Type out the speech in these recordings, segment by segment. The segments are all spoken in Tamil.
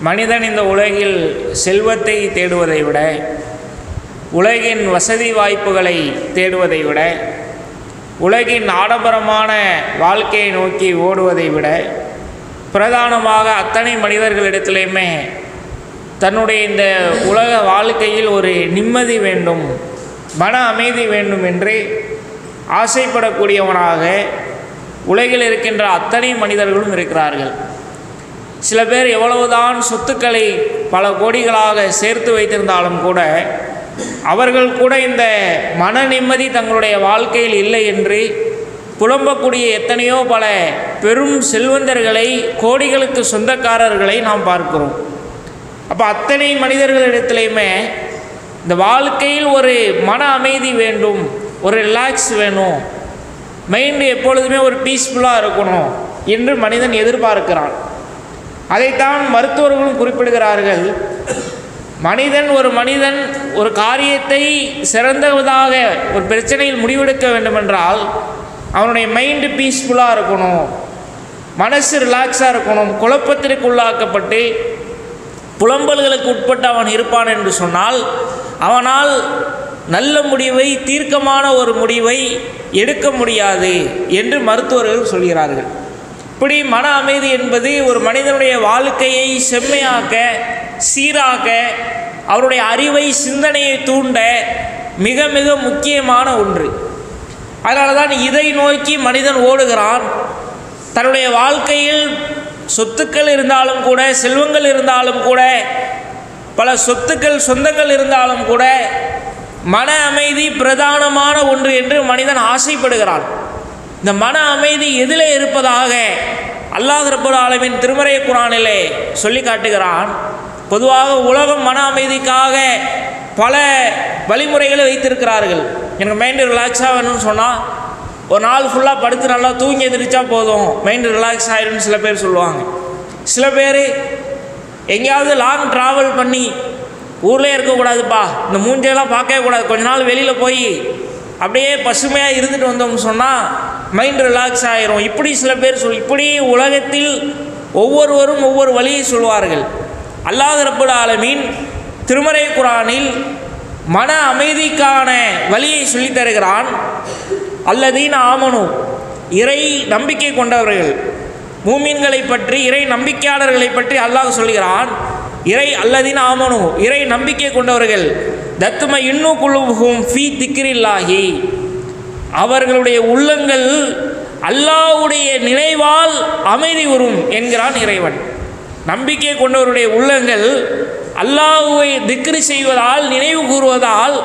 மனிதன் இந்த உலகில் செல்வத்தை தேடுவதை விட, உலகின் வசதி வாய்ப்புகளை தேடுவதை விட, உலகின் ஆடம்பரமான வாழ்க்கையை நோக்கி ஓடுவதை விட, பிரதானமாக அத்தனை மனிதர்களிடத்திலையுமே தன்னுடைய இந்த உலக வாழ்க்கையில் ஒரு நிம்மதி வேண்டும், மன அமைதி வேண்டும் என்று ஆசைப்படக்கூடியவனாக உலகில் இருக்கின்ற அத்தனை மனிதர்களும் இருக்கிறார்கள். சில பேர் எவ்வளவுதான் சொத்துக்களை பல கோடிகளாக சேர்த்து வைத்திருந்தாலும் கூட அவர்கள் கூட இந்த மன நிம்மதி தங்களுடைய வாழ்க்கையில் இல்லை என்று புலம்பக்கூடிய எத்தனையோ பல பெரும் செல்வந்தர்களை, கோடிகளுக்கு சொந்தக்காரர்களை நாம் பார்க்கிறோம். அப்போ அத்தனை மனிதர்களிடத்திலையுமே இந்த வாழ்க்கையில் ஒரு மன அமைதி வேண்டும், ஒரு ரிலாக்ஸ் வேணும், மைண்டு எப்பொழுதுமே ஒரு பீஸ்ஃபுல்லாக இருக்கணும் என்று மனிதன் எதிர்பார்க்கிறான். அதைத்தான் மருத்துவர்களும் குறிப்பிடுகிறார்கள். மனிதன் ஒரு காரியத்தை சிறந்ததாக ஒரு பிரச்சனையில் முடிவெடுக்க வேண்டுமென்றால் அவனுடைய மைண்டு பீஸ்ஃபுல்லாக இருக்கணும், மனசு ரிலாக்ஸாக இருக்கணும். குழப்பத்திற்கு உள்ளாக்கப்பட்டு புலம்பல்களுக்கு உட்பட்டு அவன் இருப்பான் என்று சொன்னால் அவனால் நல்ல முடிவை, தீர்க்கமான ஒரு முடிவை எடுக்க முடியாது என்று மருத்துவர்கள் சொல்கிறார்கள். இப்படி மன அமைதி என்பது ஒரு மனிதனுடைய வாழ்க்கையை செம்மையாக்க, சீராக்க, அவருடைய அறிவை, சிந்தனையை தூண்ட மிக மிக முக்கியமான ஒன்று. அதனால தான் இதை நோக்கி மனிதன் ஓடுகிறான். தன்னுடைய வாழ்க்கையில் சொத்துக்கள் இருந்தாலும் கூட, செல்வங்கள் இருந்தாலும் கூட, பல சொத்துக்கள் சொந்தங்கள் இருந்தாலும் கூட மன அமைதி பிரதானமான ஒன்று என்று மனிதன் ஆசைப்படுகிறான். இந்த மன அமைதி எதிலே இருப்பதாக அல்லாஹ் ரப்பல் ஆலமீன் திருமறை குர்ஆனிலே சொல்லி காட்டுகிறான். பொதுவாக உலகம் மன அமைதிக்காக பல வழிமுறைகளை வைத்திருக்கிறார்கள். எனக்கு மைண்டு ரிலாக்ஸாக வேணும்னு சொன்னால் ஒரு நாள் ஃபுல்லாக படுத்து நல்லா தூங்கி எந்திரிச்சா போதும், மைண்டு ரிலாக்ஸ் ஆகிடும்னு சில பேர் சொல்லுவாங்க. சில பேர் எங்கேயாவது லாங் ட்ராவல் பண்ணி ஊர்லேயே இருக்கக்கூடாதுப்பா, இந்த மூஞ்சையெல்லாம் பார்க்கவே கூடாது, கொஞ்ச நாள் வெளியில் போய் அப்படியே பசுமையாக இருந்துட்டு வந்தோம்னு சொன்னால் மைண்ட் ரிலாக்ஸ் ஆகிரும். இப்படி சில பேர் இப்படி உலகத்தில் ஒவ்வொருவரும் ஒவ்வொரு வழியை சொல்வார்கள். அல்லாஹ் ரப்பல் ஆலமீன் திருமறை குர்ஆனில் மன அமைதிக்கான வழியை சொல்லித் தருகிறான். அல்லதீன ஆமனு, இறை நம்பிக்கை கொண்டவர்கள், மூமின்களை பற்றி, இறை நம்பிக்கையாளர்களை பற்றி அல்லாஹ் சொல்கிறான். அல்லதீன ஆமனு, இறை நம்பிக்கை கொண்டவர்கள், தத்தும இன்னு குலுபுஹும் ஃபீ திக்ரில்லாஹி, அவர்களுடைய உள்ளங்கள் அல்லாஹ்வுடைய நினைவால் அமைதி உறும் என்கிறான் இறைவன். நம்பிக்கை கொண்டவருடைய உள்ளங்கள் அல்லாஹ்வை திக்ரு செய்வதால், நினைவு கூறுவதால்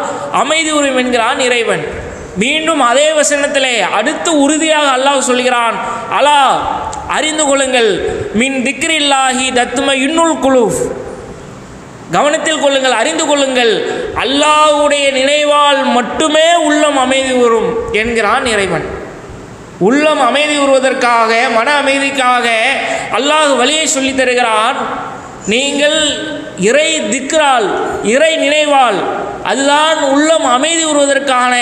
அமைதி உறும் என்கிறான் இறைவன். மீண்டும் அதே வசனத்திலே அடுத்து உறுதியாக அல்லாஹ் சொல்கிறான், அலா அறிந்து கொள்ளுங்கள், மின் திக்ரில்லாஹி தத்தும இன்னுல் குலூப், கவனத்தில் கொள்ளுங்கள், அறிந்து கொள்ளுங்கள், அல்லாஹ்வுடைய நினைவால் மட்டுமே உள்ளம் அமைதி உறும் என்கிறான் இறைவன். உள்ளம் அமைதி உறுவதற்காக, மன அமைதிக்காக அல்லாஹ் வழியை சொல்லித் தருகிறான். நீங்கள் இறை திக்ரால், இறை நினைவால், அதுதான் உள்ளம் அமைதி உறுவதற்கான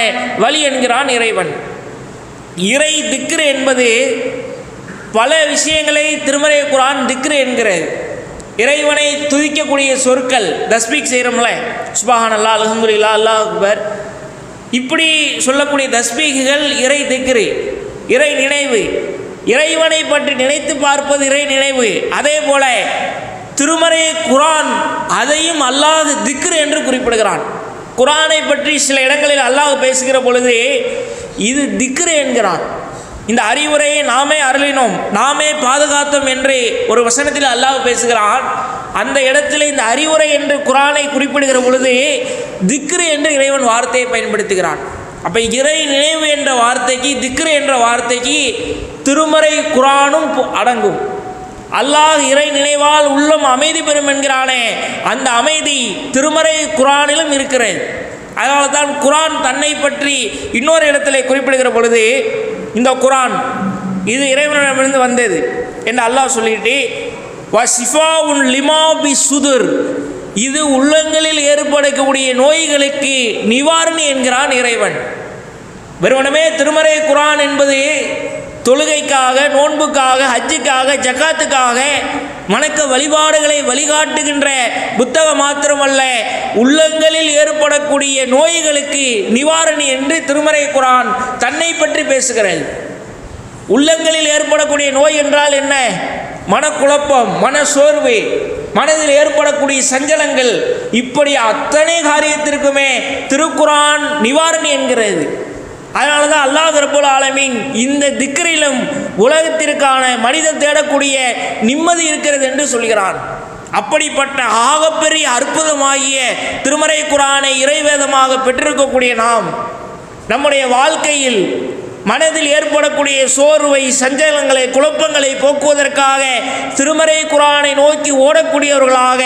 வழி என்கிறான் இறைவன். இறை திக்ரு என்பது பல விஷயங்களை திருமறை குர்ஆன் திக்ரு என்கிறது. இறைவனை துதிக்கக்கூடிய சொற்கள், தஸ்பீக் செய்கிறோம்ல, சுப்ஹானல்லாஹ், அல்ஹம்துலில்லாஹ், அல்லாஹ் அக்பர், இப்படி சொல்லக்கூடிய தஸ்பீக்குகள் இறை திக்ரு, இறை நினைவு. இறைவனை பற்றி நினைத்து பார்ப்பது இறை நினைவு. அதே போல திருமறை குர்ஆன் அதையும் அல்லாஹ் திக்ரு என்று குறிப்பிடுகிறான். குர்ஆனை பற்றி சில இடங்களில் அல்லாஹ் பேசுகிற பொழுது இது திக்ரு என்கிறான். இந்த அறிவுரையை நாமே அருளினோம், நாமே பாதுகாத்தோம் என்று ஒரு வசனத்தில் அல்லாஹ் பேசுகிறான். அந்த இடத்துல இந்த அறிவுரை என்று குர்ஆனை குறிப்பிடுகிற பொழுது திக்ரு என்று இறைவன் வார்த்தையை பயன்படுத்துகிறான். அப்போ இறை நினைவு என்ற வார்த்தைக்கு, திக்ரு என்ற வார்த்தைக்கு திருமறை குர்ஆனும் அடங்கும். அல்லாஹ் இறை நினைவால் உள்ளம் அமைதி பெறும் என்கிறானே, அந்த அமைதி திருமறை குர்ஆனிலும் இருக்கிறது. அதனால தான் குர்ஆன் தன்னை பற்றி இன்னொரு இடத்துல குறிப்பிடுகிற பொழுது, இந்த குர்ஆன் இது இறைவனிடமிருந்து வந்தது என்று அல்லாஹ் சொல்லிட்டு, வசிஃபாவுன் லிமா பி சுதுர், இது உள்ளங்களில் ஏற்படக்கூடிய நோய்களுக்கு நிவாரணி என்கிறான் இறைவன். வெறுமனமே திருமறை குர்ஆன் என்பது தொழுகைக்காக, நோன்புக்காக, ஹஜ்ஜுக்காக, ஜக்காத்துக்காக வணக்க வழிபாடுகளை வழிகாட்டுகின்ற புத்தகம் மாத்திரமல்ல, உள்ளங்களில் ஏற்படக்கூடிய நோய்களுக்கு நிவாரணி என்று திருமறை குர்ஆன் தன்னை பற்றி பேசுகிறது. உள்ளங்களில் ஏற்படக்கூடிய நோய் என்றால் என்ன? மனக்குழப்பம், மன சோர்வு, மனதில் ஏற்படக்கூடிய சஞ்சலங்கள், இப்படி அத்தனை காரியத்திற்குமே திருக்குர்ஆன் நிவாரணி என்கிறது. அதனால தான் அல்லாஹ் ரப்பல் ஆலமீன் இந்த திக்ரிலும் உலகத்திற்கான மனிதன் தேடக்கூடிய நிம்மதி இருக்கிறது என்று சொல்கிறான். அப்படிப்பட்ட ஆகப்பெரிய அற்புதமாகிய திருமறை குர்ஆனை இறைவேதமாக பெற்றிருக்கக்கூடிய நாம் நம்முடைய வாழ்க்கையில் மனதில் ஏற்படக்கூடிய சோர்வை, சஞ்சலங்களை, குழப்பங்களை போக்குவதற்காக திருமறை குர்ஆனை நோக்கி ஓடக்கூடியவர்களாக,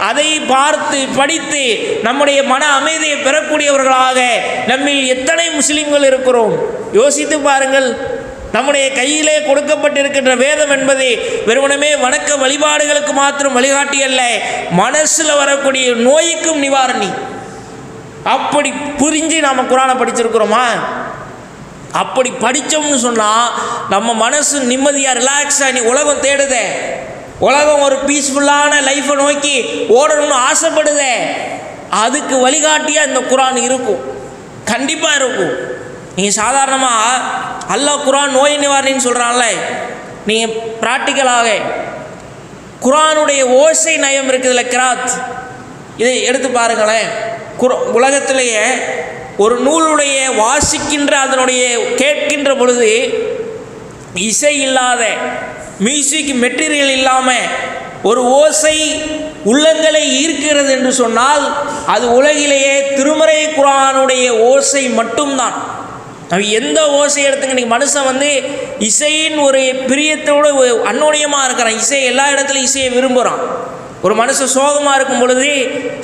அதை பார்த்து படித்து நம்முடைய மன அமைதியை பெறக்கூடியவர்களாக நம்மில் எத்தனை முஸ்லிம்கள் இருக்கிறோம்? யோசித்து பாருங்கள். நம்முடைய கையிலே கொடுக்கப்பட்டிருக்கின்ற வேதம் என்பது வெறுமனமே வணக்க வழிபாடுகளுக்கு மாத்திரம் வழிகாட்டி அல்ல, மனசில் வரக்கூடிய நோய்க்கும் நிவாரணி. அப்படி புரிஞ்சு நாம் குர்ஆனை படிச்சிருக்கிறோமா? அப்படி படித்தோம்னு சொன்னால் நம்ம மனசு நிம்மதியாக, ரிலாக்ஸாக, நீ உலகம் தேடுதே, உலகம் ஒரு பீஸ்ஃபுல்லான லைஃப்பை நோக்கி ஓடணும்னு ஆசைப்படுதே, அதுக்கு வழிகாட்டியாக இந்த குர்ஆன் இருக்கும், கண்டிப்பாக இருக்கும். நீங்கள் சாதாரணமாக அல்லாஹ் குர்ஆன் நோய் நிவாரணின்னு சொல்கிறான்ல, நீங்கள் ப்ராக்டிக்கலாக குர்ஆனுடைய ஓசை நயம் இருக்குதுல்ல, கிராத், இதை எடுத்து பாருங்களேன். உலகத்திலேயே ஒரு நூலுடைய வாசிக்கின்ற, அதனுடைய கேட்கின்ற பொழுது இசை இல்லாத, மியூசிக் மெட்டீரியல் இல்லாமல் ஒரு ஓசை உள்ளங்களை ஈர்க்கிறது என்று சொன்னால் அது உலகிலேயே திருமறை குர்ஆனுடைய ஓசை மட்டும்தான். எந்த ஓசை எடுத்துங்க, நீங்கள் மனுஷன் இசையின் ஒரு பிரியத்தோடு அந்யோன்யமாக இருக்கிறான். இசை எல்லா இடத்துலையும் இசையை விரும்புகிறான். ஒரு மனுஷன் சோகமாக இருக்கும் பொழுது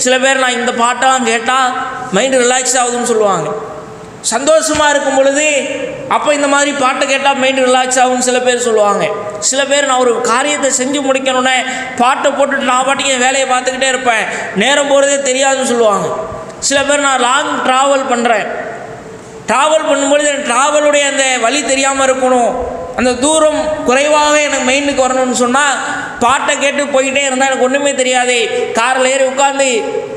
சில பேர் நான் இந்த பாட்டெல்லாம் கேட்டால் மைண்டு ரிலாக்ஸ் ஆகுதுன்னு சொல்லுவாங்க. சந்தோஷமாக இருக்கும் பொழுது அப்போ இந்த மாதிரி பாட்டை கேட்டால் மைண்டு ரிலாக்ஸ் ஆகும்னு சில பேர் சொல்லுவாங்க. சில பேர் நான் ஒரு காரியத்தை செஞ்சு முடிக்கணுன்னே பாட்டை போட்டுட்டு நான் பாட்டுக்கு என் வேலையை பார்த்துக்கிட்டே இருப்பேன், நேரம் போகிறதே தெரியாதுன்னு சொல்லுவாங்க. சில பேர் நான் லாங் ட்ராவல் பண்ணுறேன், ட்ராவல் பண்ணும்பொழுது எனக்கு ட்ராவலுடைய அந்த வழி தெரியாமல் இருக்கணும், அந்த தூரம் குறைவாக எனக்கு மைண்டுக்கு வரணும்னு சொன்னால் பாட்டை கேட்டு போய்கிட்டே இருந்தால் எனக்கு ஒன்றுமே தெரியாது. காரில் ஏறி உட்காந்து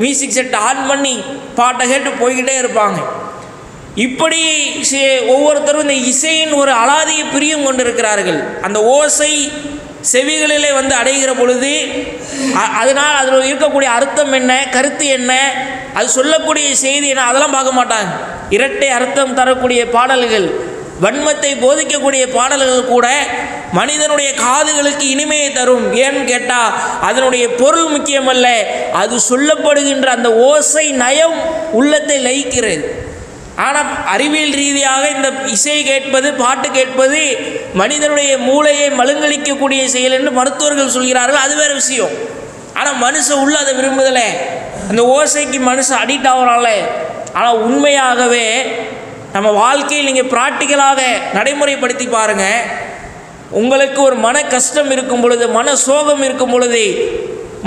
மியூசிக் செட் ஆன் பண்ணி பாட்டை கேட்டு போய்கிட்டே இருப்பாங்க. இப்படி ஒவ்வொருத்தரும் இந்த இசையின் ஒரு அலாதிய பிரியம் கொண்டிருக்கிறார்கள். அந்த ஓசை செவிகளிலே அடைகிற பொழுது அதனால் அதில் இருக்கக்கூடிய அர்த்தம் என்ன, கருத்து என்ன, அது சொல்லக்கூடிய செய்தி என்ன, அதெல்லாம் பார்க்க மாட்டாங்க. இரட்டை அர்த்தம் தரக்கூடிய பாடல்கள், வன்மத்தை போதிக்கக்கூடிய பாடல்கள் கூட மனிதனுடைய காதுகளுக்கு இனிமையை தரும். ஏன்னு கேட்டால் அதனுடைய பொருள் முக்கியமல்ல, அது சொல்லப்படுகின்ற அந்த ஓசை நயம் உள்ளத்தை லயிக்கிறது. ஆனால் அறிவியல் ரீதியாக இந்த இசை கேட்பது, பாட்டு கேட்பது மனிதனுடைய மூளையை மழுங்கடிக்கக்கூடிய செயல் என்று மருத்துவர்கள் சொல்கிறார்கள். அது வேறு விஷயம். ஆனால் மனுஷன் உள்ள அதை விரும்புதலை, அந்த ஓசைக்கு மனுஷன் அடிக்ட் ஆகிறான்ல. ஆனால் உண்மையாகவே நம்ம வாழ்க்கையில் நீங்கள் ப்ராக்டிக்கலாக நடைமுறைப்படுத்தி பாருங்கள். உங்களுக்கு ஒரு மன கஷ்டம் இருக்கும் பொழுது, மன சோகம் இருக்கும் பொழுது,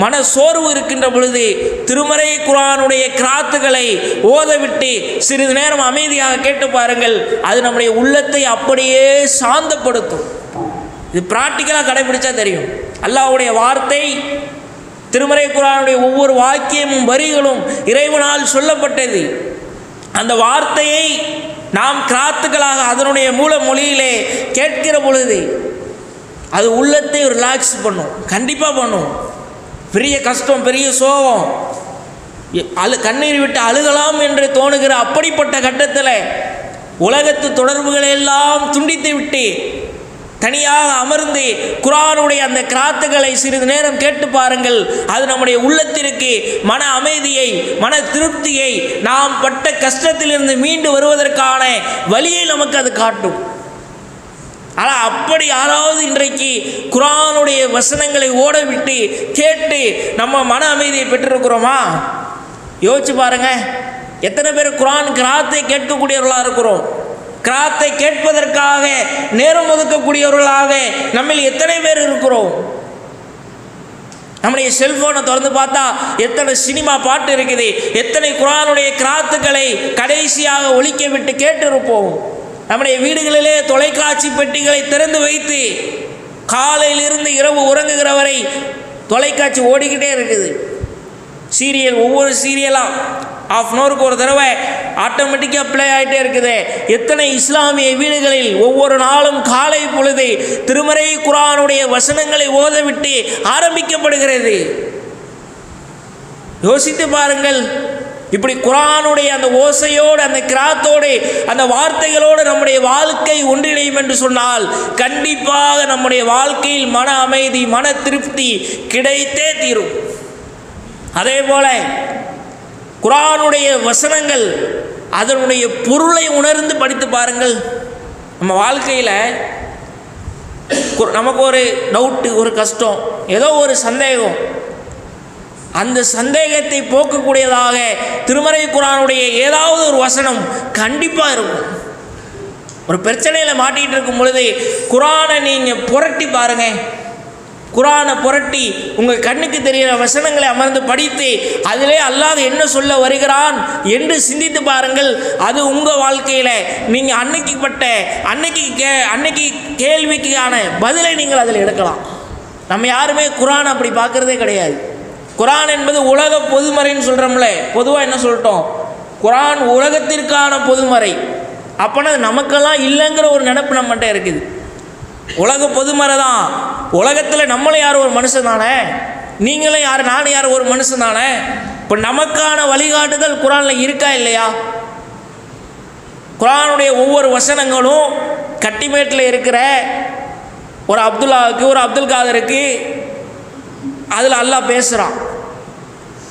மன சோர்வு இருக்கின்ற பொழுது திருமறை குர்ஆனுடைய கிராத்துகளை ஓதவிட்டு சிறிது நேரம் அமைதியாக கேட்டு பாருங்கள். அது நம்முடைய உள்ளத்தை அப்படியே சாந்தப்படுத்தும். இது ப்ராக்டிக்கலாக கடைபிடிச்சா தெரியும். அல்லாஹ்வுடைய வார்த்தை, திருமறை குர்ஆனுடைய ஒவ்வொரு வாக்கியமும் வரிகளும் இறைவனால் சொல்லப்பட்டது. அந்த வார்த்தையை நாம் கிராத்துக்களாக அதனுடைய மூல மொழியிலே கேட்கிற பொழுது அது உள்ளத்தை ரிலாக்ஸ் பண்ணும், கண்டிப்பாக பண்ணும். பெரிய கஷ்டம், பெரிய சோகம், கண்ணீர் விட்டு அழுகலாம் என்று தோணுகிற அப்படிப்பட்ட கட்டத்தில் உலகத்து தொடர்புகளை எல்லாம் துண்டித்து விட்டு தனியாக அமர்ந்து குர்ஆனுடைய அந்த கிராத்துகளை சிறிது நேரம் கேட்டு பாருங்கள். அது நம்முடைய உள்ளத்திற்கு மன அமைதியை, மன திருப்தியை, நாம் பட்ட கஷ்டத்திலிருந்து மீண்டு வருவதற்கான வழியை நமக்கு அது காட்டும். ஆனால் அப்படி யாராவது இன்றைக்கு குர்ஆனுடைய வசனங்களை ஓடவிட்டு கேட்டு நம்ம மன அமைதியை பெற்றிருக்கிறோமா? யோசிச்சு பாருங்க. எத்தனை பேர் குர்ஆன் கிராத்தை கேட்கக்கூடியவர்களாக இருக்கிறோம்? கிராத்தை கேட்பதற்காக நேரம் ஒதுக்கக்கூடியவர்களாக நம்மில் எத்தனை பேர் இருக்கிறோம்? நம்முடைய செல்போனை திறந்து பார்த்தா எத்தனை சினிமா பாட்டு இருக்குது, எத்தனை குர்ஆனுடைய கிராத்துக்களை கடைசியாக ஒலிக்க விட்டு கேட்டிருப்போம். நம்முடைய வீடுகளிலே தொலைக்காட்சி பெட்டிகளை திறந்து வைத்து காலையிலிருந்து இரவு உறங்குகிற வரை தொலைக்காட்சி ஓடிக்கிட்டே இருக்குது. சீரியல், ஒவ்வொரு சீரியலாக ½ ஒரு தடவை ஆட்டோமேட்டிக்காக ப்ளே ஆகிட்டே இருக்குது. எத்தனை இஸ்லாமிய வீடுகளில் ஒவ்வொரு நாளும் காலை பொழுது திருமறை குர்ஆனுடைய வசனங்களை ஓதவிட்டு ஆரம்பிக்கப்படுகிறது. யோசித்து பாருங்கள். இப்படி குர்ஆனுடைய அந்த ஓசையோடு, அந்த கிராத்தோடு, அந்த வார்த்தைகளோடு நம்முடைய வாழ்க்கை ஒன்றிணையும் என்று சொன்னால் கண்டிப்பாக நம்முடைய வாழ்க்கையில் மன அமைதி, மன திருப்தி கிடைத்தே தீரும். அதே போல குர்ஆனுடைய வசனங்கள், அதனுடைய பொருளை உணர்ந்து படித்து பாருங்கள். நம்ம வாழ்க்கையில் நமக்கு ஒரு டவுட்டு, ஒரு கஷ்டம், ஏதோ ஒரு சந்தேகம், அந்த சந்தேகத்தை போக்கக்கூடியதாக திருமறை குர்ஆனுடைய ஏதாவது ஒரு வசனம் கண்டிப்பாக இருக்கும். ஒரு பிரச்சனையில் மாட்டிகிட்டு இருக்கும் பொழுது குர்ஆனை நீங்கள் புரட்டி பாருங்கள். குர்ஆனை புரட்டி உங்கள் கண்ணுக்கு தெரிகிற வசனங்களை அமர்ந்து படித்து அதிலே அல்லாஹ் என்ன சொல்ல வருகிறான் என்று சிந்தித்து பாருங்கள். அது உங்கள் வாழ்க்கையில் நீங்கள் அன்னைக்கு கேள்விக்கான பதிலை நீங்கள் அதில் எடுக்கலாம். நம்ம யாருமே குர்ஆன் அப்படி பார்க்குறதே கிடையாது. குர்ஆன் என்பது உலக பொதுமறைன்னு சொல்கிறோம்ல, பொதுவாக என்ன சொல்லிட்டோம், குர்ஆன் உலகத்திற்கான பொதுமறை. அப்போனா நமக்கெல்லாம் இல்லைங்கிற ஒரு நினைப்பு நம்மகிட்ட இருக்குது. உலக பொதுமறை தான். உலகத்தில் நம்மளும் யார் ஒரு மனுஷன் தானே, நீங்களும் யார், நானும் யார் ஒரு மனுஷன் தானே. இப்போ நமக்கான வழிகாட்டுதல் குர்ஆனில் இருக்கா இல்லையா? குர்ஆனுடைய ஒவ்வொரு வசனங்களும் கட்டிமேட்டில் இருக்கிற ஒரு அப்துல்லாவுக்கு, ஒரு அப்துல் காதருக்கு அதில் அல்லாஹ் பேசுகிறான்,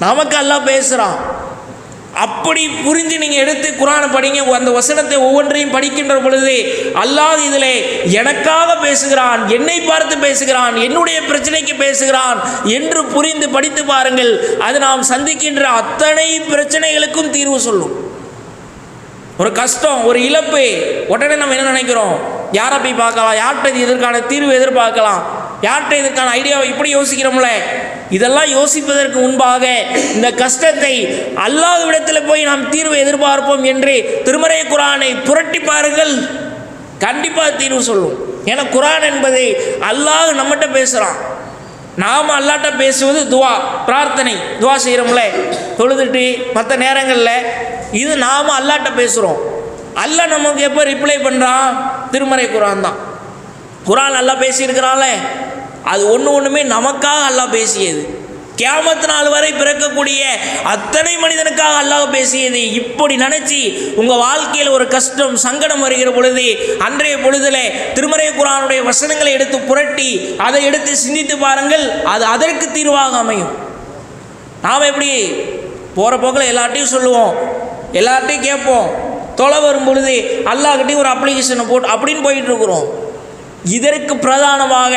நமக்கு அல்லாஹ் பேசுகிறான். அப்படி புரிஞ்சு நீங்கள் எடுத்து குர்ஆனை படிங்க. அந்த வசனத்தை ஒவ்வொன்றையும் படிக்கின்ற பொழுது அல்லாஹ் இதில் எனக்காக பேசுகிறான், என்னை பார்த்து பேசுகிறான், என்னுடைய பிரச்சனைக்கு பேசுகிறான் என்று புரிந்து படித்து பாருங்கள். அது நாம் சந்திக்கின்ற அத்தனை பிரச்சனைகளுக்கும் தீர்வு சொல்லும். ஒரு கஷ்டம், ஒரு இழப்பு, உடனே நம்ம என்ன நினைக்கிறோம், யாரை போய் பார்க்கலாம், யார்கிட்ட இதற்கான தீர்வு எதிர்பார்க்கலாம், யார்கிட்ட இதற்கான ஐடியாவை இப்படி யோசிக்கிறோம்ல. இதெல்லாம் யோசிப்பதற்கு முன்பாக இந்த கஷ்டத்தை அல்லாஹ்விடத்தில் போய் நாம் தீர்வை எதிர்பார்ப்போம் என்று திருமறை குர்ஆனை புரட்டி பாருங்கள், கண்டிப்பாக தீர்வு சொல்லும். ஏன்னா குர்ஆன் என்பது அல்லாஹ் நம்மகிட்ட பேசுகிறான். நாம் அல்லாஹ்ட்ட பேசுவது துவா, பிரார்த்தனை, துவா செய்கிறோம்ல தொழுதுட்டு மற்ற நேரங்களில், இது நாம் அல்லாஹ்ட்ட பேசுகிறோம். அல்லாஹ் நமக்கு எப்போ ரிப்ளை பண்ணுறான்? திருமறை குர்ஆன் தான். குர்ஆன் அல்லாஹ் பேசியிருக்கிறான்ல, அது ஒன்றுமே நமக்காக அல்லாஹ் பேசியது. கியாமத் நாள் வரை பிறக்கக்கூடிய அத்தனை மனிதனுக்காக அல்லாஹ் பேசியது. இப்படி நினச்சி உங்கள் வாழ்க்கையில் ஒரு கஷ்டம், சங்கடம் வருகிற பொழுது அன்றைய பொழுதில் திருமறை குர்ஆனுடைய வசனங்களை எடுத்து புரட்டி அதை எடுத்து சிந்தித்து பாருங்கள், அது அதற்கு தீர்வாக அமையும். நாம் எப்படி போகிற போக்கில் எல்லார்ட்டையும் சொல்லுவோம், எல்லார்ட்டையும் கேட்போம், தொலை வரும் பொழுது அல்லாஹ்கிட்டையும் ஒரு அப்ளிகேஷனை போட்டு அப்படின்னு போயிட்டுருக்குறோம். இதற்கு பிரதானமாக,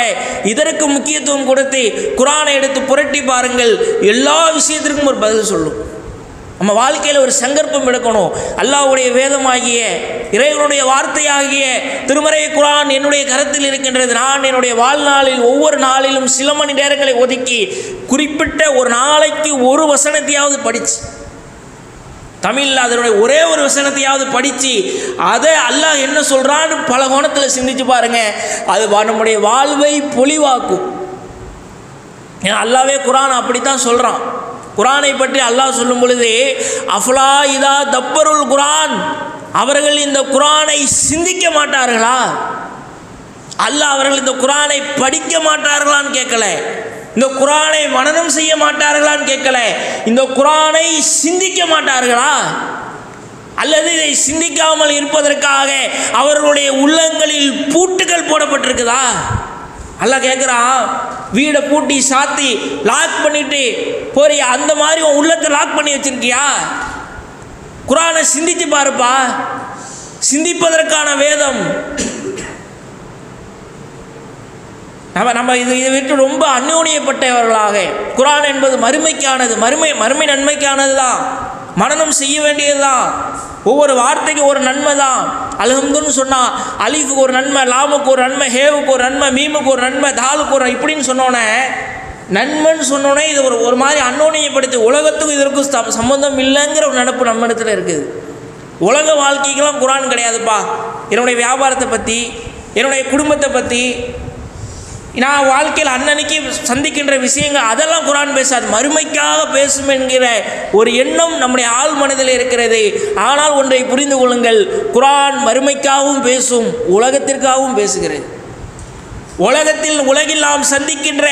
இதற்கு முக்கியத்துவம் கொடுத்து குர்ஆனை எடுத்து புரட்டி பாருங்கள், எல்லா விஷயத்திற்கும் ஒரு பதில் சொல்லும். நம்ம வாழ்க்கையில் ஒரு சங்கற்பம் எடுக்கணும். அல்லாஹ்வுடைய வேதமாகிய, இறைவனுடைய வார்த்தையாகிய திருமறை குர்ஆன் என்னுடைய கரத்தில் இருக்கின்றது. நான் என்னுடைய வாழ்நாளில் ஒவ்வொரு நாளிலும் சில மணி நேரங்களை ஒதுக்கி குறிப்பிட்ட ஒரு நாளைக்கு ஒரு வசனத்தையாவது படித்து, தமிழில் அதனுடைய ஒரே ஒரு வசனத்தையாவது படித்து அதை அல்லாஹ் என்ன சொல்கிறான்னு பல கோணத்தில் சிந்திச்சு பாருங்கள். அது நம்முடைய வாழ்வை பொலிவாக்கும். ஏன்னா அல்லாவே குர்ஆன் அப்படித்தான் சொல்கிறான். குர்ஆனை பற்றி அல்லாஹ் சொல்லும் பொழுது அஃலா இதா தப்பருல் குர்ஆன், அவர்கள் இந்த குர்ஆனை சிந்திக்க மாட்டார்களா? அல்லாஹ் அவர்கள் இந்த குர்ஆனை படிக்க மாட்டார்களான்னு கேட்கல, இந்த குர்ஆனை மனனம் செய்ய மாட்டார்களான்னு கேட்கல, இந்த குர்ஆனை சிந்திக்க மாட்டார்களா? அல்லது இதை சிந்திக்காமல் இருப்பதற்காக அவர்களுடைய உள்ளங்களில் பூட்டுகள் போடப்பட்டிருக்குதா? அல்லாஹ் கேட்குறான், வீடை பூட்டி சாத்தி லாக் பண்ணிட்டு போறியா, அந்த மாதிரி உன் உள்ளத்தை லாக் பண்ணி வச்சிருக்கியா? குர்ஆனை சிந்திச்சு பாருப்பா. சிந்திப்பதற்கான வேதம். நம்ம இதை விட்டு ரொம்ப அந்யோன்யப்பட்டவர்களாக, குர்ஆன் என்பது மறுமைக்கானது, மறுமை நன்மைக்கானது தான், மனனம் செய்ய வேண்டியது தான். ஒவ்வொரு வார்த்தைக்கு ஒரு நன்மை தான். அல்ஹம்துன்னு சொன்னால் அலிஃபுக்கு ஒரு நன்மை, லாமுக்கு ஒரு நன்மை, ஹேவுக்கு ஒரு நன்மை, மீமுக்கு ஒரு நன்மை, தாலுக்கு ஒரு இப்படின்னு சொன்னோன்னே, நன்மைன்னு சொன்னோன்னே இது ஒரு மாதிரி அந்யோன்யப்படுத்தி உலகத்துக்கும் இதற்கும் சம்பந்தம் இல்லைங்கிற ஒரு நினப்பு நம்ம இடத்துல இருக்குது. உலக வாழ்க்கைக்கெல்லாம் குரான் கிடையாதுப்பா. என்னுடைய வியாபாரத்தை பற்றி, என்னுடைய குடும்பத்தை பற்றி, நான் வாழ்க்கையில் அன்னன்னைக்கு சந்திக்கின்ற விஷயங்கள் அதெல்லாம் குரான் பேசாது. மறுமைக்காக பேசும் என்கிற ஒரு எண்ணம் நம்முடைய ஆள் மனதில் இருக்கிறது. ஆனால் ஒன்றை புரிந்து கொள்ளுங்கள், குரான் மறுமைக்காகவும் பேசும், உலகத்திற்காகவும் பேசுகிறது. உலகில் நாம் சந்திக்கின்ற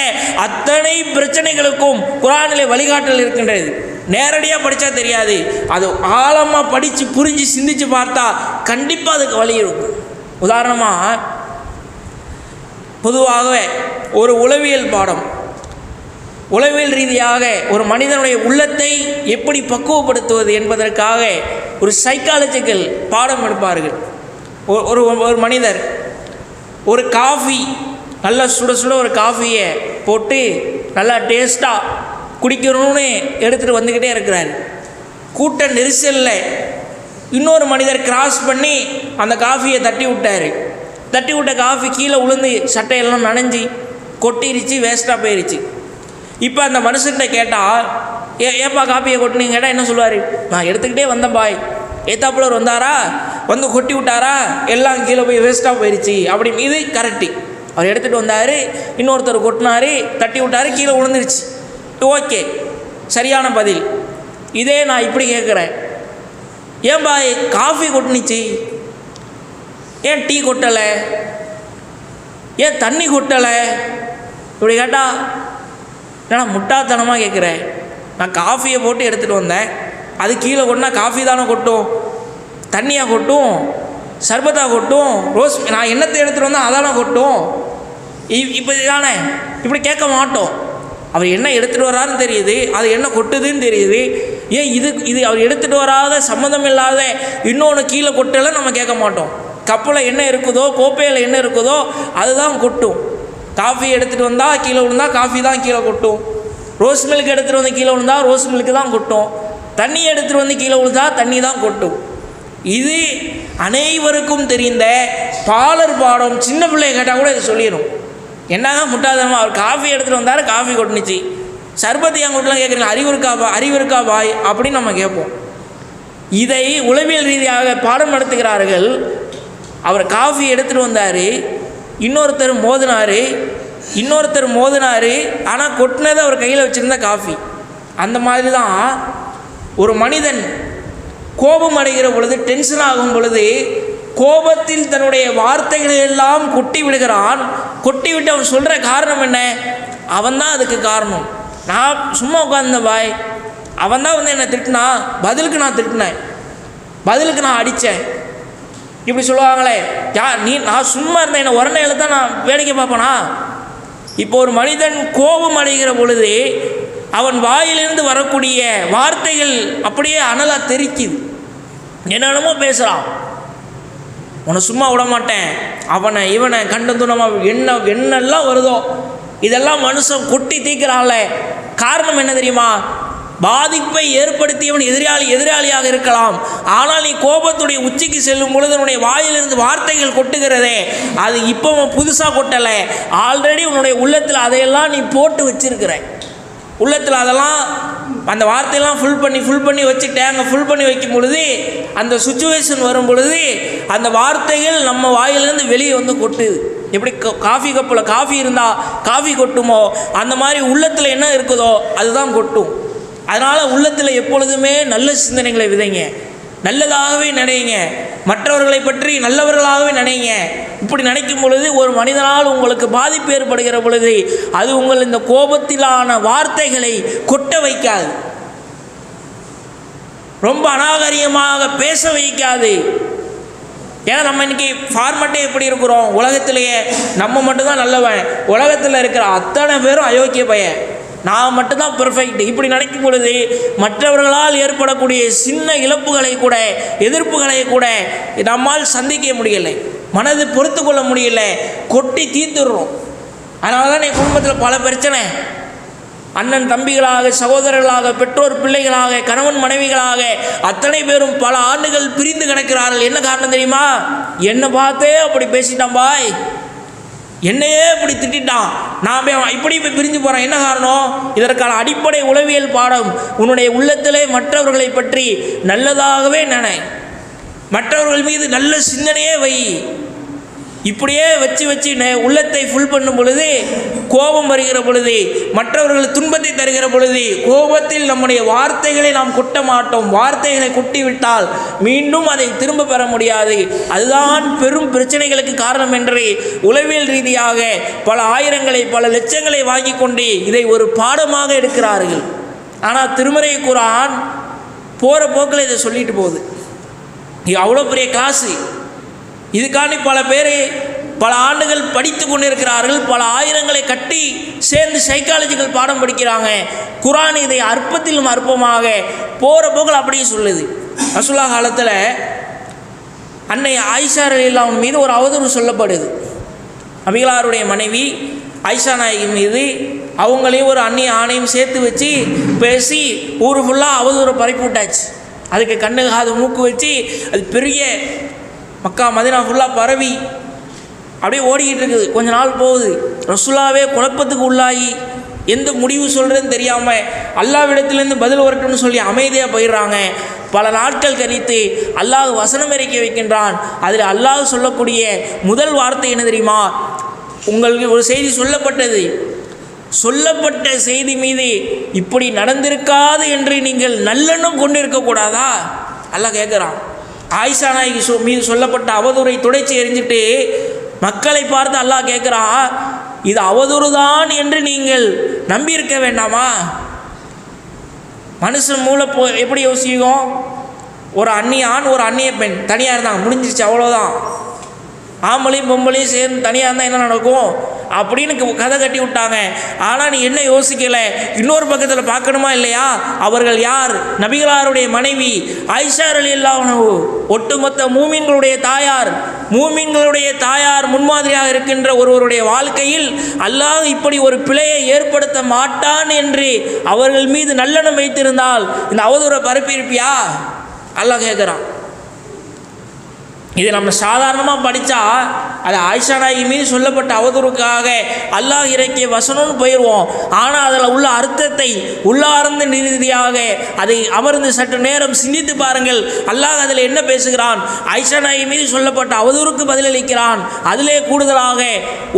அத்தனை பிரச்சனைகளுக்கும் குரானிலே வழிகாட்டல் இருக்கின்றது. நேரடியாக படித்தா தெரியாது, அது ஆழமாக படித்து புரிஞ்சு சிந்திச்சு பார்த்தா கண்டிப்பாக அதுக்கு வழி இருக்கும். உதாரணமாக, பொதுவாகவே ஒரு உளவியல் பாடம், உளவியல் ரீதியாக ஒரு மனிதனுடைய உள்ளத்தை எப்படி பக்குவப்படுத்துவது என்பதற்காக ஒரு சைக்காலஜிக்கல் பாடம் எடுப்பார்கள். ஒரு மனிதர் ஒரு காஃபி, நல்லா சுட சுட ஒரு காஃபியை போட்டு நல்லா டேஸ்ட்டாக குடிக்கணும்னு எடுத்துகிட்டு வந்துக்கிட்டே இருக்கிறார். கூட்ட நெரிசலில் இன்னொரு மனிதர் கிராஸ் பண்ணி அந்த காஃபியை தட்டி விட்டார். தட்டி விட்ட காஃபி கீழே உளுந்து சட்டையெல்லாம் நனைஞ்சி கொட்டிருச்சு, வேஸ்ட்டாக போயிடுச்சு. இப்போ அந்த மனுஷன்கிட்ட கேட்டால், ஏப்பா காஃபியை கொட்டினீங்க கேட்டால் என்ன சொல்லுவார்? நான் எடுத்துக்கிட்டே வந்தேன் பாய், ஏத்தாப்புல ஒரு வந்தாரா, வந்து கொட்டி விட்டாரா, எல்லாம் கீழே போய் வேஸ்ட்டாக போயிடுச்சு அப்படின்னு. இது கரெக்டு. அவர் எடுத்துகிட்டு வந்தார், இன்னொருத்தர் கொட்டினார், தட்டி விட்டார், கீழே விழுந்துருச்சு. ஓகே, சரியான பதில். இதே நான் இப்படி கேட்குறேன், ஏன் பாய் காஃபி கொட்டினுச்சு, ஏன் டீ கொட்டலை, ஏன் தண்ணி கொட்டலை இப்படி கேட்டால் ஏன்னா முட்டாள்தனமாக கேட்குறேன். நான் காஃபியை போட்டு எடுத்துகிட்டு வந்தேன், அது கீழே கொட்டினா காஃபி தானே கொட்டும், தண்ணியாக கொட்டும், சர்பத்தாக கொட்டும், ரோஸ் நான் என்னத்தை எடுத்துகிட்டு வந்தால் அதானே கொட்டும். இப்போ தானே இப்படி கேட்க மாட்டோம். அவர் என்ன எடுத்துகிட்டு வராருன்னு தெரியுது, அது என்ன கொட்டுதுன்னு தெரியுது. ஏன் இது அவர் எடுத்துகிட்டு வராத சம்மந்தம் இல்லாத இன்னொன்று கீழே கொட்டலை நம்ம கேட்க மாட்டோம். கப்பில் என்ன இருக்குதோ, கோப்பையில் என்ன இருக்குதோ அதுதான் கொட்டும். காஃபி எடுத்துகிட்டு வந்தால் கீழே விழுந்தால் காஃபி தான் கீழே கொட்டும். ரோஸ் மில்க் எடுத்துகிட்டு வந்து கீழே விழுந்தால் ரோஸ் மில்க்கு தான் கொட்டும். தண்ணி எடுத்துகிட்டு வந்து கீழே விழுந்தால் தண்ணி தான் கொட்டும். இது அனைவருக்கும் தெரிந்த பாலர் பாடம். சின்ன பிள்ளைய கேட்டால் கூட இது சொல்லிடும். என்னங்க முட்டாதனமா, அவர் காஃபி எடுத்துகிட்டு வந்தார், காஃபி கொட்டுனுச்சு, சர்பத்தி என் கொட்டலாம் கேட்குறீங்க, அறிவிருக்கா பாய் அப்படின்னு நம்ம கேட்போம். இதை உளவியல் ரீதியாக பாடம் நடத்துகிறார்கள். அவர் காஃபி எடுத்துகிட்டு வந்தார், இன்னொருத்தர் மோதினார், ஆனால் கொட்டினது அவர் கையில் வச்சுருந்த காஃபி. அந்த மாதிரி தான் ஒரு மனிதன் கோபம் அடைகிற பொழுது, டென்ஷன் ஆகும் பொழுது, கோபத்தில் தன்னுடைய வார்த்தைகளை எல்லாம் கொட்டி விடுகிறான். கொட்டி விட்டு அவன் சொல்கிற காரணம் என்ன? அவன் தான் அதுக்கு காரணம். நான் சும்மா உட்கார்ந்த பாய், அவன் தான் வந்து என்னை திட்டினா, பதிலுக்கு நான் திட்டினேன், பதிலுக்கு நான் அடித்தேன், இப்படி சொல்லுவாங்களே. நான் சும்மா இருந்தேன், என்னை உரணையில் தான் நான் வேடிக்கை பார்ப்பேனா? இப்போ ஒரு மனிதன் கோபம் அடைகிற பொழுது அவன் வாயிலிருந்து வரக்கூடிய வார்த்தைகள் அப்படியே அனலாக தெரிக்குது. என்னென்னமோ பேசுகிறான், உன்னை சும்மா விட மாட்டேன், அவனை இவனை கண்டந்துனமாக என்னெல்லாம் வருதோ இதெல்லாம் மனுஷன் கொட்டி தீக்கிறான்ல. காரணம் என்ன தெரியுமா? பாதிப்பை ஏற்படுத்தியவன் எதிராளியாக இருக்கலாம். ஆனால் நீ கோபத்துடைய உச்சிக்கு செல்லும் பொழுது உன்னுடைய வாயிலிருந்து வார்த்தைகள் கொட்டுகிறதே, அது இப்போ புதுசாக கொட்டலை, ஆல்ரெடி உன்னுடைய உள்ளத்தில் அதையெல்லாம் நீ போட்டு வச்சிருக்கிற. உள்ளத்தில் அதெல்லாம் அந்த வார்த்தையெல்லாம் ஃபுல் பண்ணி வச்சுக்கிட்டேன். ஃபுல் பண்ணி வைக்கும் பொழுது அந்த சுச்சுவேஷன் வரும் பொழுது அந்த வார்த்தைகள் நம்ம வாயிலிருந்து வெளியே வந்து கொட்டுது. எப்படி காஃபி கப்பில் காஃபி இருந்தால் காஃபி கொட்டுமோ, அந்த மாதிரி உள்ளத்தில் என்ன இருக்குதோ அதுதான் கொட்டும். அதனால் உள்ளத்தில் எப்பொழுதுமே நல்ல சிந்தனைகளை விதைங்க, நல்லதாகவே நினைங்க, மற்றவர்களை பற்றி நல்லவர்களாகவே நினைங்க. இப்படி நினைக்கும் பொழுது ஒரு மனிதனால் உங்களுக்கு பாதிப்பு ஏற்படுகிற பொழுது அது உங்கள் இந்த கோபத்திலான வார்த்தைகளை கொட்ட வைக்காது, ரொம்ப அநாகரிகமாக பேச வைக்காது. ஏன்னா நம்ம இன்றைக்கி ஃபார்மட்டே எப்படி இருக்கிறோம், உலகத்திலேயே நம்ம மட்டும்தான் நல்லவன், உலகத்தில் இருக்கிற அத்தனை பேரும் அயோக்கிய பையன், நான் மட்டும்தான் பெர்ஃபெக்ட். இப்படி நினைக்கும் பொழுது மற்றவர்களால் ஏற்படக்கூடிய சின்ன இழப்புகளை கூட, எதிர்ப்புகளை கூட நம்மால் சந்திக்க முடியலை, மனது பொறுத்து கொள்ள முடியல, கொட்டி தீர்த்துடுறோம். அதனால தான் என் குடும்பத்தில் பல பிரச்சனை. அண்ணன் தம்பிகளாக, சகோதரர்களாக, பெற்றோர் பிள்ளைகளாக, கணவன் மனைவிகளாக அத்தனை பேரும் பல ஆண்டுகள் பிரிந்து கிடக்கிறார்கள். என்ன காரணம் தெரியுமா? என்னை பார்த்தே அப்படி பேசிட்டான் பாய், என்னையே இப்படி திட்டான், நான் இப்படி போய் பிரிஞ்சு போகிறேன். என்ன காரணம்? இதற்கான அடிப்படை உளவியல் பாடம். உன்னுடைய உள்ளத்திலே மற்றவர்களை பற்றி நல்லதாகவே நினை, மற்றவர்கள் மீது நல்ல சிந்தனையே வை. இப்படியே வச்சு உள்ளத்தை ஃபுல் பண்ணும் பொழுது, கோபம் வருகிற பொழுது, மற்றவர்கள் துன்பத்தை தருகிற பொழுது, கோபத்தில் நம்முடைய வார்த்தைகளை நாம் கொட்ட மாட்டோம். வார்த்தைகளை கொட்டிவிட்டால் மீண்டும் அதை திரும்ப பெற முடியாது. அதுதான் பெரும் பிரச்சனைகளுக்கு காரணம் என்று உளவியல் ரீதியாக பல ஆயிரங்களை பல லட்சங்களை வாங்கி கொண்டு இதை ஒரு பாடமாக எடுக்கிறார்கள். ஆனால் திருமறை குர்ஆன் போகிற போக்கில் இதை சொல்லிட்டு போகுது. இது அவ்வளோ பெரிய காசு. இதுக்காண்டி பல பேர் பல ஆண்டுகள் படித்து கொண்டிருக்கிறார்கள். பல ஆயிரங்களை கட்டி சேர்ந்து சைக்காலஜிக்கல் பாடம் படிக்கிறாங்க. குர்ஆன் இதை அற்பத்திலும் அற்பமாக போகிற போக்கில் அப்படியே சொல்லுது. ரசூலுல்லாஹ் காலத்தில் அன்னை ஆயிஷா ரலியல்லாஹு அன்ஹா மீது ஒரு அவதூறு சொல்லப்படுது. நபிகளாருடைய மனைவி ஆயிஷா நாயகி மீது அவங்களையும் ஒரு அந்நிய ஆணையும் சேர்த்து வச்சு பேசி ஊர் ஃபுல்லாக அவதூறு பரப்பி விட்டாச்சு. அதுக்கு கண்ணு காது மூக்கு வச்சு அது பெரிய மக்கா மதீனா ஃபுல்லாக பரவி அப்படியே ஓடிக்கிட்டு இருக்குது. கொஞ்ச நாள் போகுது. ரசூலாவே குழப்பத்துக்கு உள்ளாகி எந்த முடிவு சொல்கிறதுன்னு தெரியாமல் அல்லாஹ்விடத்திலேருந்து பதில் வரட்டும்னு சொல்லி அமைதியாக போயிடுறாங்க. பல நாட்கள் கழித்து அல்லாஹ் வசனம் இறக்கி வைக்கின்றான். அதில் அல்லாஹ் சொல்லக்கூடிய முதல் வார்த்தை என்ன தெரியுமா? உங்களுக்கு ஒரு செய்தி சொல்லப்பட்டது, சொல்லப்பட்ட செய்தி மீது இப்படி நடந்திருக்காது என்று நீங்கள் நல்லெண்ணம் கொண்டு இருக்கக்கூடாதா? அல்லாஹ் கேட்குறான். ஆயிஷா நாயகி மீது சொல்லப்பட்ட அவதூறை துடைச்சி எறிஞ்சிட்டு மக்களை பார்த்து அல்லாஹ் கேட்குறான், இது அவதூறு தான் என்று நீங்கள் நம்பியிருக்க வேண்டாமா? மனுஷன் மூளை எப்படி யோசிக்கும்? ஒரு அந்நிய ஆண் ஒரு அந்நிய பெண் தனியாக இருந்தாங்க, முடிஞ்சிருச்சு, அவ்வளோதான். ஆம்பளையும் பொம்பளையும் சேர்ந்து தனியாக இருந்தால் என்ன நடக்கும் அப்படின்னு கதை கட்டி விட்டாங்க. ஆனால் நீ என்ன யோசிக்கலை? இன்னொரு பக்கத்தில் பார்க்கணுமா இல்லையா? அவர்கள் யார்? நபிகளாருடைய மனைவி ஆயிஷா ரலியல்லாஹு அன்ஹா, ஒட்டுமொத்த மூமின்களுடைய தாயார். மூமின்களுடைய தாயார் முன்மாதிரியாக இருக்கின்ற ஒருவருடைய வாழ்க்கையில் அல்லாஹ் இப்படி ஒரு பிழையை ஏற்படுத்த மாட்டான் என்று அவர்கள் மீது நல்லெண்ணம் வைத்திருந்தால் இந்த அவதூறை பரப்பியிருப்பியா? அல்லாஹ் கேட்குறான். இதை நம்ம சாதாரணமாக படித்தா அது ஆயிஷா நாயகி மீது சொல்லப்பட்ட அவதூறுக்காக அல்லாஹ் இறக்கிய வசனம்னு போயிடுவோம். ஆனால் அதில் உள்ள அர்த்தத்தை உள்ளார்ந்த ரீதியாக அதை அமர்ந்து சற்று நேரம் சிந்தித்து பாருங்கள். அல்லாஹ் அதில் என்ன பேசுகிறான்? ஆயிஷா நாயகி மீது சொல்லப்பட்ட அவதூறுக்கு பதிலளிக்கிறான். அதிலே கூடுதலாக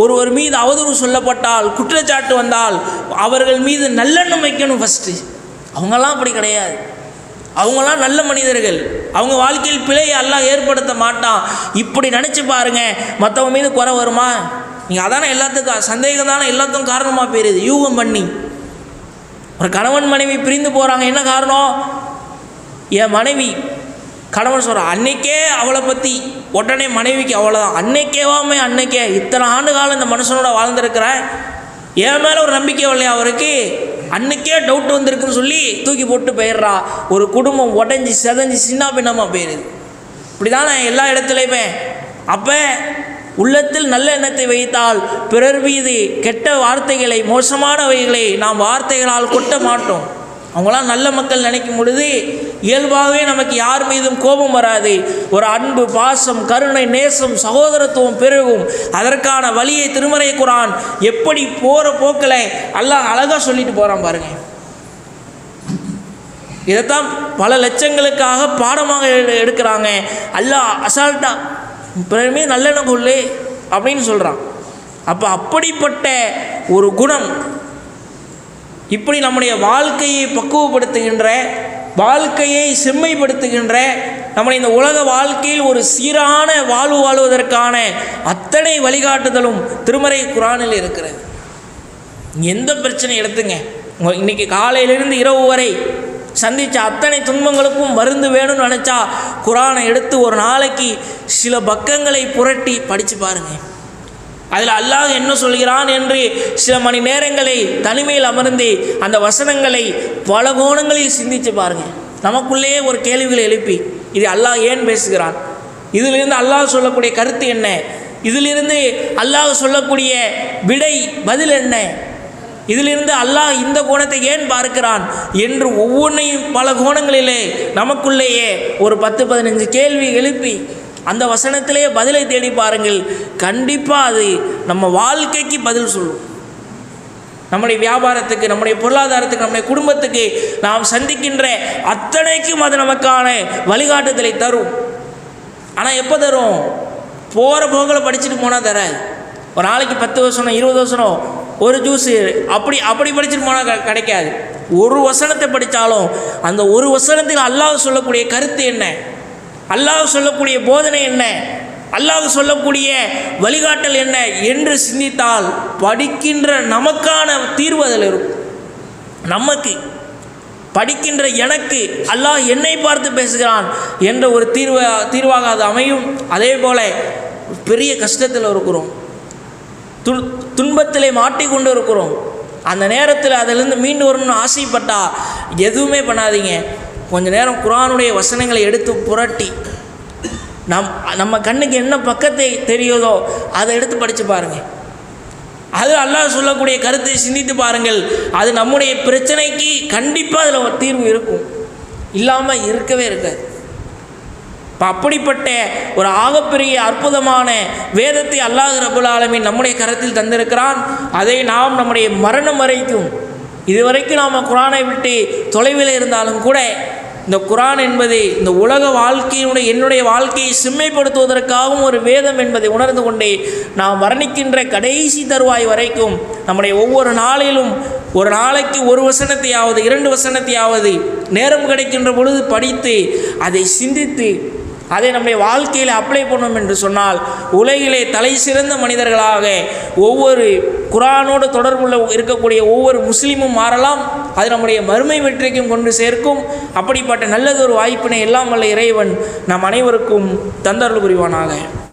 ஒருவர் மீது அவதூறு சொல்லப்பட்டால், குற்றச்சாட்டு வந்தால் அவர்கள் மீது நல்லெண்ணம் வைக்கணும். ஃபஸ்ட்டு அவங்கெல்லாம் அப்படி கிடையாது. அவங்களாம் நல்ல மனிதர்கள். அவங்க வாழ்க்கையில் பிழையை அல்லாஹ் ஏற்படுத்த மாட்டான். இப்படி நினச்சி பாருங்கள், மற்றவங்க மீது குறை வருமா? நீங்கள் அதானே எல்லாத்துக்கும் சந்தேகம் தானே எல்லாத்துக்கும் காரணமாக போயிடுது. யூகம் பண்ணி ஒரு கணவன் மனைவி பிரிந்து போகிறாங்க. என்ன காரணம்? என் மனைவி, கணவன் சொல்கிறான் அன்னைக்கே அவளை பற்றி, உடனே மனைவிக்கு அவ்வளோதான். அன்னைக்கேவாமே அன்னைக்கே இத்தனை ஆண்டு காலம் இந்த மனுஷனோட வாழ்ந்துருக்கிறேன், என் மேலே ஒரு நம்பிக்கை இல்லையா அவருக்கு? அன்னைக்கே டவுட் வந்திருக்குன்னு சொல்லி தூக்கி போட்டு போயிடுறா. ஒரு குடும்பம் உடஞ்சி செதஞ்சி சின்ன பின்னமாக போயிடுது. இப்படி தானே எல்லா இடத்துலையுமே. அப்போ உள்ளத்தில் நல்ல எண்ணத்தை வைத்தால் பிறர் மீது கெட்ட வார்த்தைகளை, மோசமானவைகளை நாம் வார்த்தைகளால் கொட்ட மாட்டோம். அவங்களாம் நல்ல மக்கள் நினைக்கும் பொழுது இயல்பாகவே நமக்கு யார் மீதும் கோபம் வராது. ஒரு அன்பு, பாசம், கருணை, நேசம், சகோதரத்துவம் பெருகும். அதற்கான வழியை திருமறை குர்ஆன் எப்படி போகிற போக்கில் அல்லாஹ் அழகாக சொல்லிட்டு போகிறான் பாருங்க. இதைத்தான் பல லட்சங்களுக்காக பாடமாக எடுக்கிறாங்க. அல்லாஹ் அசால்ட்டா பிறர் மீது நல்லெண்ணம் கொள்ளு அப்படின்னு சொல்கிறான். அப்போ அப்படிப்பட்ட ஒரு குணம், இப்படி நம்முடைய வாழ்க்கையை பக்குவப்படுத்துகின்ற, வாழ்க்கையை செம்மைப்படுத்துகின்ற, நம்முடைய இந்த உலக வாழ்க்கையில் ஒரு சீரான வாழ்வு வாழ்வதற்கான அத்தனை வழிகாட்டுதலும் திருமறை குர்ஆனில் இருக்கிறது. எந்த பிரச்சனை எடுத்துங்க, இன்றைக்கி காலையிலிருந்து இரவு வரை சந்தித்த அத்தனை துன்பங்களுக்கும் மருந்து வேணும்னு நினச்சா குர்ஆனை எடுத்து ஒரு நாளைக்கு சில பக்கங்களை புரட்டி படித்து பாருங்கள். அதில் அல்லாஹ் என்ன சொல்கிறான் என்று சில மணி நேரங்களை தனிமையில் அமர்ந்து அந்த வசனங்களை பல கோணங்களில் சிந்தித்து பாருங்கள். நமக்குள்ளேயே ஒரு கேள்விகளை எழுப்பி, இது அல்லாஹ் ஏன் பேசுகிறான்? இதிலிருந்து அல்லாஹ் சொல்லக்கூடிய கருத்து என்ன? இதிலிருந்து அல்லாஹ் சொல்லக்கூடிய விடை பதில் என்ன? இதிலிருந்து அல்லாஹ் இந்த கோணத்தை ஏன் பார்க்கிறான் என்று ஒவ்வொன்றையும் பல கோணங்களிலே நமக்குள்ளேயே ஒரு 10-15 கேள்வி எழுப்பி அந்த வசனத்திலேயே பதிலை தேடி பாருங்கள். கண்டிப்பாக அது நம்ம வாழ்க்கைக்கு பதில் சொல்லும். நம்முடைய வியாபாரத்துக்கு, நம்முடைய பொருளாதாரத்துக்கு, நம்முடைய குடும்பத்துக்கு நாம் சந்திக்கின்ற அத்தனைக்கும் அது நமக்கான வழிகாட்டுதலை தரும். ஆனால் எப்போ தரும்? போகிற போக்கில் படிச்சுட்டு போனால் தராது. ஒரு நாளைக்கு 10 வசனம் 20 வசனம் ஒரு ஜூஸு அப்படி படிச்சுட்டு போனால் கிடைக்காது. ஒரு வசனத்தை படித்தாலும் அந்த ஒரு வசனத்தில் அல்லாஹ் சொல்லக்கூடிய கருத்து என்ன, அல்லாஹ் சொல்லக்கூடிய போதனை என்ன, அல்லாஹ் சொல்லக்கூடிய வழிகாட்டல் என்ன என்று சிந்தித்தால் படிக்கின்ற நமக்கான தீர்வு அதில் இருக்கும். நமக்கு படிக்கின்ற எனக்கு அல்லாஹ் என்னை பார்த்து பேசுகிறான் என்ற ஒரு தீர்வாக அது அமையும். அதே போல் பெரிய கஷ்டத்தில் இருக்கிறோம், துன்பத்திலே மாட்டிக்கொண்டு இருக்கிறோம். அந்த நேரத்தில் அதிலிருந்து மீண்டு வரணும்னு ஆசைப்பட்டால் எதுவுமே பண்ணாதீங்க. கொஞ்ச நேரம் குர்ஆனுடைய வசனங்களை எடுத்து புரட்டி நம்ம கண்ணுக்கு என்ன பக்கத்தை தெரியுதோ அதை எடுத்து படித்து பாருங்கள். அது அல்லாஹ் சொல்லக்கூடிய கருத்தை சிந்தித்து பாருங்கள். அது நம்முடைய பிரச்சனைக்கு கண்டிப்பாக அதில் ஒரு தீர்வு இருக்கும், இல்லாமல் இருக்கவே இருக்காது. இப்போ அப்படிப்பட்ட ஒரு ஆகப்பெரிய அற்புதமான வேதத்தை அல்லாஹ் ரப்புல் ஆலமீன் நம்முடைய கரத்தில் தந்திருக்கிறான். அதை நாம் நம்முடைய மரணம் வரைக்கும், இதுவரைக்கும் நாம் குர்ஆனை விட்டு தொலைவில் இருந்தாலும் கூட இந்த குர்ஆன் என்பது இந்த உலக என்னுடைய வாழ்க்கையை செம்மைப்படுத்துவதற்காகவும் ஒரு வேதம் என்பதை உணர்ந்து கொண்டே நாம் வர்ணிக்கின்ற கடைசி தருவாய் வரைக்கும் நம்முடைய ஒவ்வொரு நாளிலும் ஒரு நாளைக்கு ஒரு வசனத்தையாவது 2 வசனத்தையாவது நேரம் கிடைக்கின்ற பொழுது படித்து அதை சிந்தித்து அதை நம்முடைய வாழ்க்கையில் அப்ளை பண்ணோம் என்று சொன்னால் உலகிலே தலை சிறந்த மனிதர்களாக ஒவ்வொரு குர்ஆனோடு தொடர்புள்ள இருக்கக்கூடிய ஒவ்வொரு முஸ்லீமும் மாறலாம். அது நம்முடைய மறுமை வெற்றிக்கும் கொண்டு சேர்க்கும். அப்படிப்பட்ட நல்லதொரு வாய்ப்பினை எல்லாம் வல்ல இறைவன் நம் அனைவருக்கும் தந்தருள் புரிவானாக.